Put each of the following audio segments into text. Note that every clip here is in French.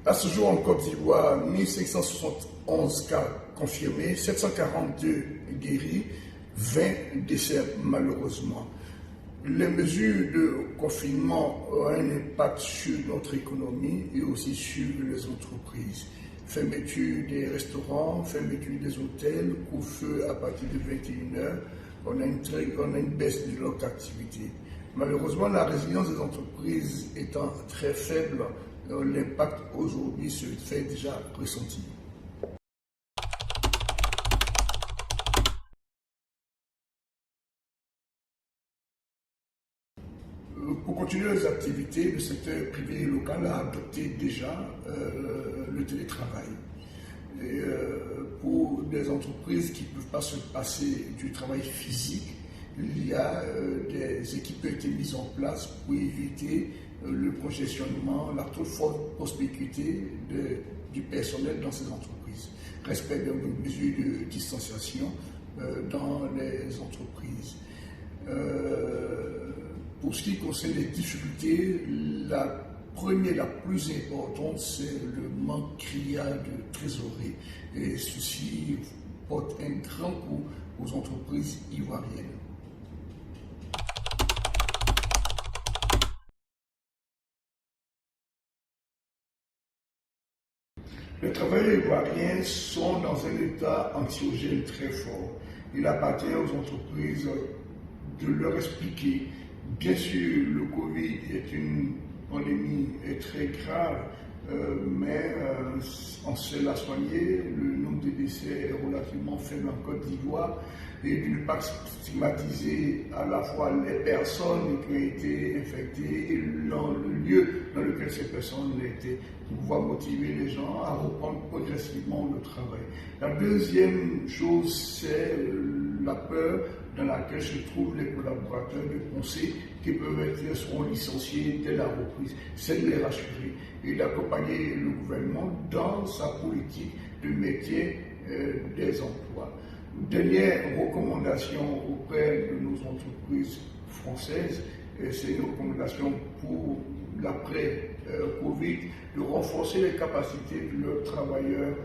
À ce jour, en Côte d'Ivoire, 1571 cas confirmés, 742 guéris, 20 décès malheureusement. Les mesures de confinement ont un impact sur notre économie et aussi sur les entreprises. Fermeture des restaurants, fermeture des hôtels, couvre-feu à partir de 21h, on a une baisse de notre activité. Malheureusement, la résilience des entreprises étant très faible, l'impact aujourd'hui se fait déjà ressentir. Pour continuer les activités, le secteur privé et local a adopté déjà le télétravail. Et, pour des entreprises qui ne peuvent pas se passer du travail physique, il y a des équipes qui ont été mises en place pour éviter le congestionnement, la trop forte prospérité du personnel dans ces entreprises. Respect des mesures de distanciation dans les entreprises. Pour ce qui concerne les difficultés, la première, la plus importante, c'est le manque criard de trésorerie. Et ceci porte un grand coup aux entreprises ivoiriennes. Les travailleurs ivoiriens sont dans un état anxiogène très fort. Il appartient aux entreprises de leur expliquer. Bien sûr, le Covid est une pandémie très grave, mais on sait la soigner. Le nombre de décès est relativement faible en Côte d'Ivoire et de ne pas stigmatiser à la fois les personnes qui ont été infectées et le lieu dans lequel ces personnes ont été, pour pouvoir motiver les gens à reprendre progressivement le travail. La deuxième chose, c'est la peur dans laquelle se trouvent les collaborateurs de conseil qui seront licenciés dès la reprise. C'est de les rassurer et d'accompagner le gouvernement dans sa politique de maintien des emplois. Dernière recommandation auprès de nos entreprises françaises, c'est une recommandation pour l'après-Covid, de renforcer les capacités de leurs travailleurs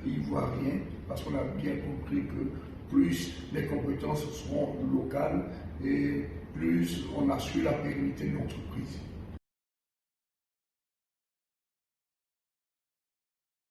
ivoiriens, parce qu'on a bien compris que plus les compétences seront locales et plus on assure la pérennité de l'entreprise.